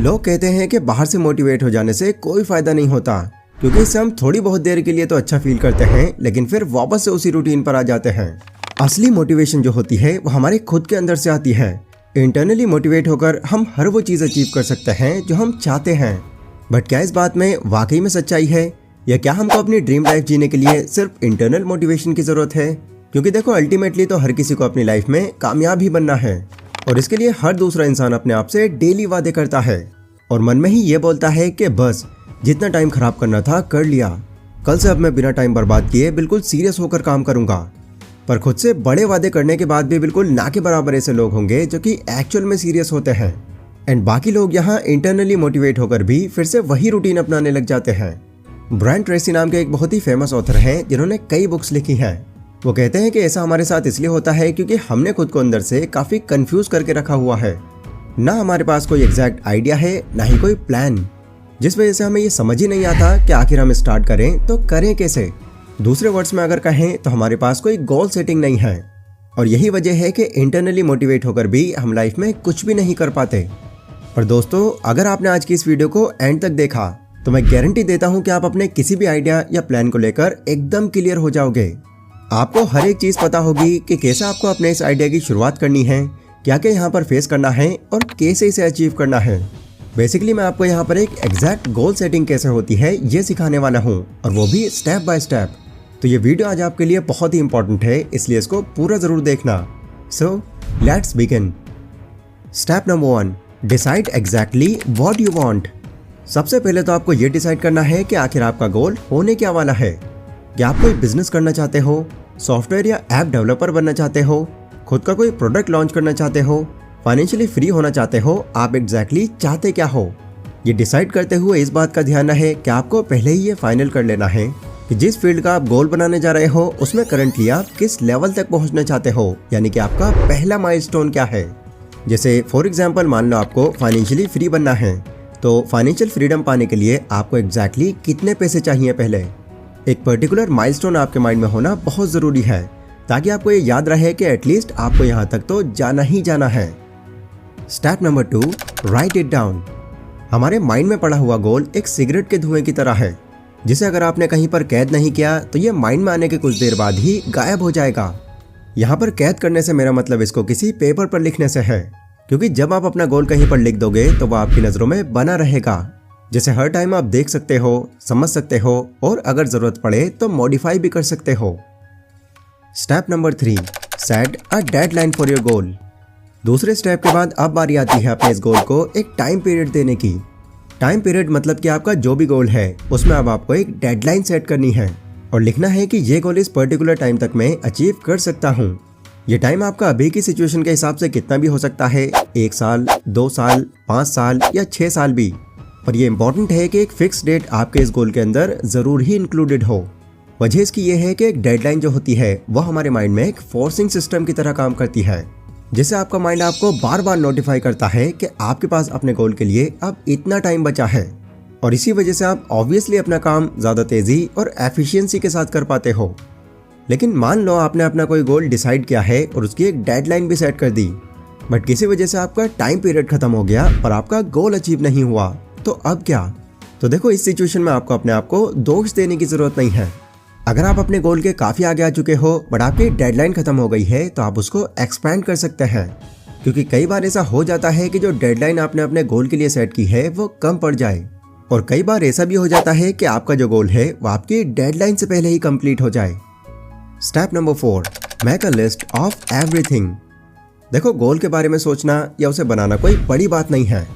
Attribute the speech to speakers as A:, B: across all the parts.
A: लोग कहते हैं कि बाहर से मोटिवेट हो जाने से कोई फायदा नहीं होता, क्योंकि इससे हम थोड़ी बहुत देर के लिए तो अच्छा फील करते हैं, लेकिन फिर वापस से उसी रूटीन पर आ जाते हैं। असली मोटिवेशन जो होती है वो हमारे खुद के अंदर से आती है। इंटरनली मोटिवेट होकर हम हर वो चीज़ अचीव कर सकते हैं जो हम चाहते हैं। बट क्या इस बात में वाकई में सच्चाई है, या क्या हमको अपनी ड्रीम लाइफ जीने के लिए सिर्फ इंटरनल मोटिवेशन की जरूरत है? क्योंकि देखो, अल्टीमेटली तो हर किसी को अपनी लाइफ में कामयाब ही बनना है, और इसके लिए हर दूसरा इंसान अपने आप से डेली वादे करता है और मन में ही ये बोलता है कि बस जितना टाइम खराब करना था कर लिया, कल से अब मैं बिना टाइम बर्बाद किए बिल्कुल सीरियस होकर काम करूंगा। पर खुद से बड़े वादे करने के बाद भी बिल्कुल ना के बराबर ऐसे लोग होंगे जो कि एक्चुअल में सीरियस होते हैं, एंड बाकी लोग यहाँ इंटरनली मोटिवेट होकर भी फिर से वही रूटीन अपनाने लग जाते हैं। ब्रायन ट्रेसी नाम के एक बहुत ही फेमस ऑथर हैं जिन्होंने कई बुक्स लिखी हैं। वो कहते हैं कि ऐसा हमारे साथ इसलिए होता है क्योंकि हमने खुद को अंदर से काफी कंफ्यूज करके रखा हुआ है। ना हमारे पास कोई एग्जैक्ट आइडिया है, ना ही कोई प्लान, जिस वजह से हमें ये समझ ही नहीं आता कि आखिर हम स्टार्ट करें तो करें कैसे। दूसरे वर्ड्स में अगर कहें तो हमारे पास कोई गोल सेटिंग नहीं है, और यही वजह है कि इंटरनली मोटिवेट होकर भी हम लाइफ में कुछ भी नहीं कर पाते। और दोस्तों, अगर आपने आज की इस वीडियो को एंड तक देखा तो मैं गारंटी देता हूं कि आप अपने किसी भी आइडिया या प्लान को लेकर एकदम क्लियर हो जाओगे। आपको हर एक चीज पता होगी कि कैसे आपको अपने इस आइडिया की शुरुआत करनी है, क्या क्या यहाँ पर फेस करना है और कैसे इसे अचीव करना है। बेसिकली मैं आपको यहाँ पर एक एग्जैक्ट गोल सेटिंग कैसे होती है ये सिखाने वाला हूँ, और वो भी स्टेप बाय स्टेप। तो ये वीडियो आज आपके लिए बहुत ही इंपॉर्टेंट है, इसलिए इसको पूरा जरूर देखना। So let's begin. Step number 1, decide exactly what you want. सबसे पहले तो आपको ये डिसाइड करना है कि आखिर आपका गोल होने क्या वाला है। क्या आप कोई बिजनेस करना चाहते हो, सॉफ्टवेयर या ऐप डेवलपर बनना चाहते हो, खुद का कोई प्रोडक्ट लॉन्च करना चाहते हो, फाइनेंशियली फ्री होना चाहते हो, आप एग्जैक्टली चाहते क्या हो? ये डिसाइड करते हुए इस बात का ध्यान रहे कि आपको पहले ही ये फाइनल कर लेना है कि जिस फील्ड का आप गोल बनाने जा रहे हो उसमें करंटली आप किस लेवल तक पहुंचना चाहते हो, यानी कि आपका पहला माइलस्टोन क्या है। जैसे फॉर एग्जाम्पल, मान लो आपको फाइनेंशियली फ्री बनना है, तो फाइनेंशियल फ्रीडम पाने के लिए आपको एग्जैक्टली कितने पैसे चाहिए पहले। एक पर्टिकुलर माइलस्टोन आपके माइंड में होना बहुत ज़रूरी है, ताकि आपको ये याद रहे कि एटलीस्ट आपको यहाँ तक तो जाना ही जाना है। Step number 2, right it down. हमारे माइंड में पड़ा हुआ गोल एक सिगरेट के धुएं की तरह है, जिसे अगर आपने कहीं पर कैद नहीं किया तो ये माइंड में आने के कुछ देर बाद ही गायब हो जाएगा। यहाँ पर कैद करने से मेरा मतलब इसको किसी पेपर पर लिखने से है, क्योंकि जब आप अपना गोल कहीं पर लिख दोगे तो वह आपकी नज़रों में बना रहेगा, जिसे हर टाइम आप देख सकते हो, समझ सकते हो, और अगर जरूरत पड़े तो मॉडिफाई भी कर सकते हो। Step number 3, set a deadline for your goal. दूसरे स्टेप के बाद अब बारी आती है अपने इस गोल को एक टाइम पीरियड देने की। टाइम पीरियड मतलब कि आपका जो भी गोल है उसमें अब आपको एक डेडलाइन सेट करनी है और लिखना है कि ये गोल इस पर्टिकुलर टाइम तक मैं अचीव कर सकता हूँ। ये टाइम आपका अभी की सिचुएशन के हिसाब से कितना भी हो सकता है, 1 साल, 2 साल, 5 साल या 6 साल भी। और ये इम्पॉर्टेंट है कि एक फिक्स डेट आपके इस गोल के अंदर ज़रूर ही इंक्लूडेड हो। वजह इसकी ये है कि एक डेडलाइन जो होती है वह हमारे माइंड में एक फोर्सिंग सिस्टम की तरह काम करती है, जिससे आपका माइंड आपको बार बार नोटिफाई करता है कि आपके पास अपने गोल के लिए अब इतना टाइम बचा है, और इसी वजह से आप ऑब्वियसली अपना काम ज़्यादा तेज़ी और एफिशिएंसी के साथ कर पाते हो। लेकिन मान लो आपने अपना कोई गोल डिसाइड किया है और उसकी एक डेडलाइन भी सेट कर दी, बट किसी वजह से आपका टाइम पीरियड खत्म हो गया पर आपका गोल अचीव नहीं हुआ, तो अब क्या? तो देखो, इस सिचुएशन में आपको अपने आप को दोष देने की जरूरत नहीं है। अगर आप अपने गोल के काफी आगे आ चुके हो बट आपकी डेडलाइन खत्म हो गई है तो आप उसको एक्सपैंड कर सकते हैं, क्योंकि कई बार ऐसा हो जाता है कि जो डेडलाइन आपने अपने गोल के लिए सेट की है वो कम पड़ जाए, और कई बार ऐसा भी हो जाता है कि आपका जो गोल है वो आपकी डेडलाइन से पहले ही कंप्लीट हो जाए। Step number 4, make a list of everything. देखो, गोल के बारे में सोचना या उसे बनाना कोई बड़ी बात नहीं है।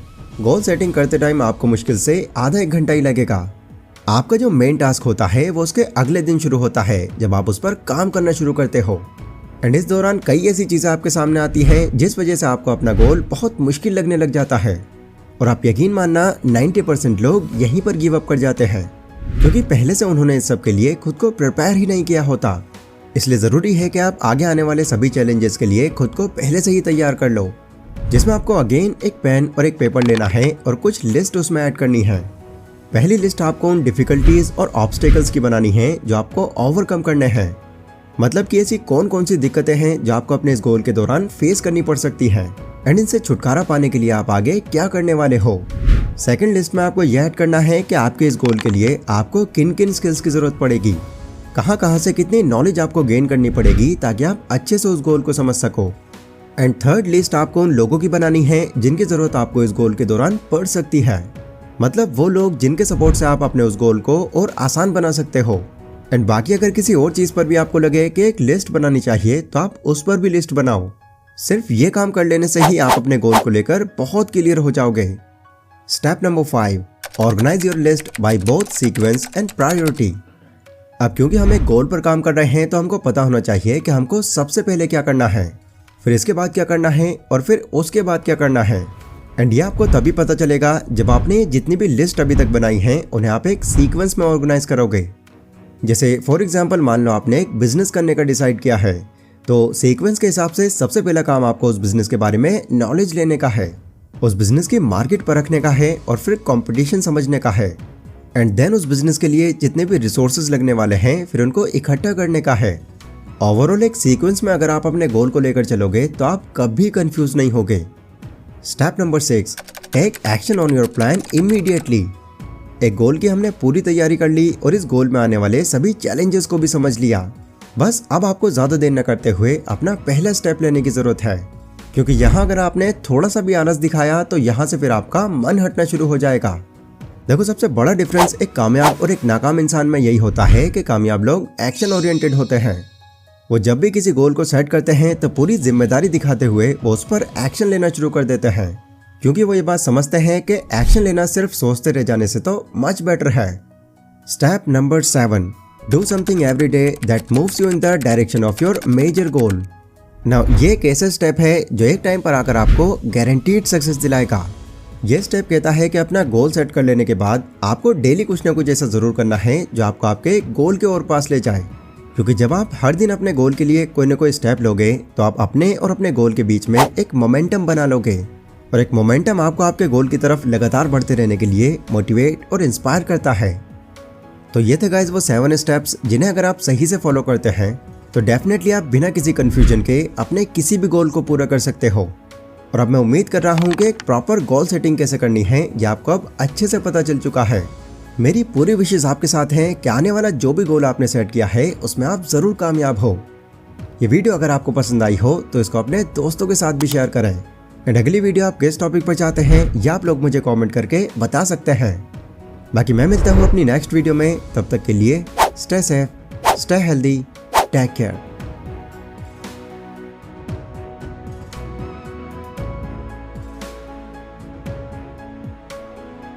A: गोल सेटिंग करते टाइम आपको मुश्किल से आधा 1 घंटा ही लगेगा। आपका जो मेन टास्क होता है वो उसके अगले दिन शुरू होता है, जब आप उस पर काम करना शुरू करते हो, एंड इस दौरान कई ऐसी चीज़ें आपके सामने आती हैं जिस वजह से आपको अपना गोल बहुत मुश्किल लगने लग जाता है। और आप यकीन मानना, 90% लोग यहीं पर गिव अप कर जाते हैं, क्योंकि पहले से उन्होंने इस सब के लिए खुद को प्रिपेयर ही नहीं किया होता। इसलिए ज़रूरी है कि आप आगे आने वाले सभी चैलेंजेस के लिए खुद को पहले से ही तैयार कर लो, जिसमें आपको अगेन एक पेन और एक पेपर लेना है और कुछ लिस्ट उसमें ऐड करनी है। पहली लिस्ट आपको उन डिफिकल्टीज और ऑब्स्टेकल्स की बनानी है जो आपको ओवरकम करने हैं, मतलब कि ऐसी कौन कौन सी दिक्कतें हैं जो आपको अपने इस गोल के दौरान फेस करनी पड़ सकती हैं, एंड इनसे छुटकारा पाने के लिए आप आगे क्या करने वाले हो। सेकंड लिस्ट में आपको यह ऐड करना है कि आपके इस गोल के लिए आपको किन किन स्किल्स की जरूरत पड़ेगी, कहाँ से कितनी नॉलेज आपको गेन करनी पड़ेगी ताकि आप अच्छे से उस गोल को समझ सको। एंड थर्ड लिस्ट आपको उन लोगों की बनानी है जिनकी जरूरत आपको इस गोल के दौरान पड़ सकती है, मतलब वो लोग जिनके सपोर्ट से आप अपने उस गोल को और आसान बना सकते हो। एंड बाकी अगर किसी और चीज पर भी आपको लगे कि एक लिस्ट बनानी चाहिए तो आप उस पर भी लिस्ट बनाओ। सिर्फ ये काम कर लेने से ही आप अपने गोल को लेकर बहुत क्लियर हो जाओगे। Step number 5, organise your list by both sequence and priority. अब क्योंकि हम एक गोल पर काम कर रहे हैं तो हमको पता होना चाहिए कि हमको सबसे पहले क्या करना है, फिर इसके बाद क्या करना है और फिर उसके बाद क्या करना है। एंड ये आपको तभी पता चलेगा जब आपने जितनी भी लिस्ट अभी तक बनाई है उन्हें आप एक सीक्वेंस में ऑर्गेनाइज करोगे। जैसे फॉर एग्जांपल मान लो आपने एक बिजनेस करने का डिसाइड किया है, तो सीक्वेंस के हिसाब से सबसे पहला काम आपको उस बिजनेस के बारे में नॉलेज लेने का है, उस बिजनेस की मार्केट परखने का है और फिर कंपटीशन समझने का है। एंड देन उस बिजनेस के लिए जितने भी रिसोर्सेज लगने वाले हैं फिर उनको इकट्ठा करने का है। ओवरऑल एक सीक्वेंस में अगर आप अपने गोल को लेकर चलोगे तो आप कभी कंफ्यूज नहीं होगे। Step number 6, take action on your plan immediately. एक गोल की हमने पूरी तैयारी कर ली और इस गोल में आने वाले सभी चैलेंजेस को भी समझ लिया। बस अब आपको ज्यादा देर न करते हुए अपना पहला स्टेप लेने की जरूरत है, क्योंकि यहाँ अगर आपने थोड़ा सा भी आलस दिखाया तो यहाँ से फिर आपका मन हटना शुरू हो जाएगा। देखो सबसे बड़ा डिफरेंस एक कामयाब और एक नाकाम इंसान में यही होता है कि कामयाब लोग एक्शन ओरिएंटेड होते हैं। वो जब भी किसी गोल को सेट करते हैं तो पूरी जिम्मेदारी दिखाते हुए वो उस पर एक्शन लेना शुरू कर देते हैं, क्योंकि वो ये बात समझते हैं कि एक्शन लेना सिर्फ सोचते रह जाने से तो मच बेटर है। Step number 7, do something every day that moves you in the direction of your major goal. Now ये एक ऐसा स्टेप है जो एक टाइम पर आकर आपको गारंटीड सक्सेस दिलाएगा। ये स्टेप कहता है कि अपना गोल सेट कर लेने के बाद आपको डेली कुछ ना कुछ ऐसा जरूर करना है जो आपको आपके गोल के और पास ले जाए, क्योंकि जब आप हर दिन अपने गोल के लिए कोई ना कोई स्टेप लोगे तो आप अपने और अपने गोल के बीच में एक मोमेंटम बना लोगे, और एक मोमेंटम आपको आपके गोल की तरफ लगातार बढ़ते रहने के लिए मोटिवेट और इंस्पायर करता है। तो ये थे गाइज वो 7 स्टेप्स जिन्हें अगर आप सही से फॉलो करते हैं तो डेफिनेटली आप बिना किसी कंफ्यूजन के अपने किसी भी गोल को पूरा कर सकते हो। और अब मैं उम्मीद कर रहा हूँ कि एक प्रॉपर गोल सेटिंग कैसे करनी है ये आपको अब अच्छे से पता चल चुका है। मेरी पूरी विशेष आपके साथ हैं कि आने वाला जो भी गोल आपने सेट किया है उसमें आप जरूर कामयाब हो। ये वीडियो अगर आपको पसंद आई हो तो इसको अपने दोस्तों के साथ भी शेयर करें। एंड अगली वीडियो आप किस टॉपिक पर चाहते हैं या आप लोग मुझे कमेंट करके बता सकते हैं। बाकी मैं मिलता हूँ अपनी नेक्स्ट वीडियो में, तब तक के लिए stay safe, stay healthy, take care.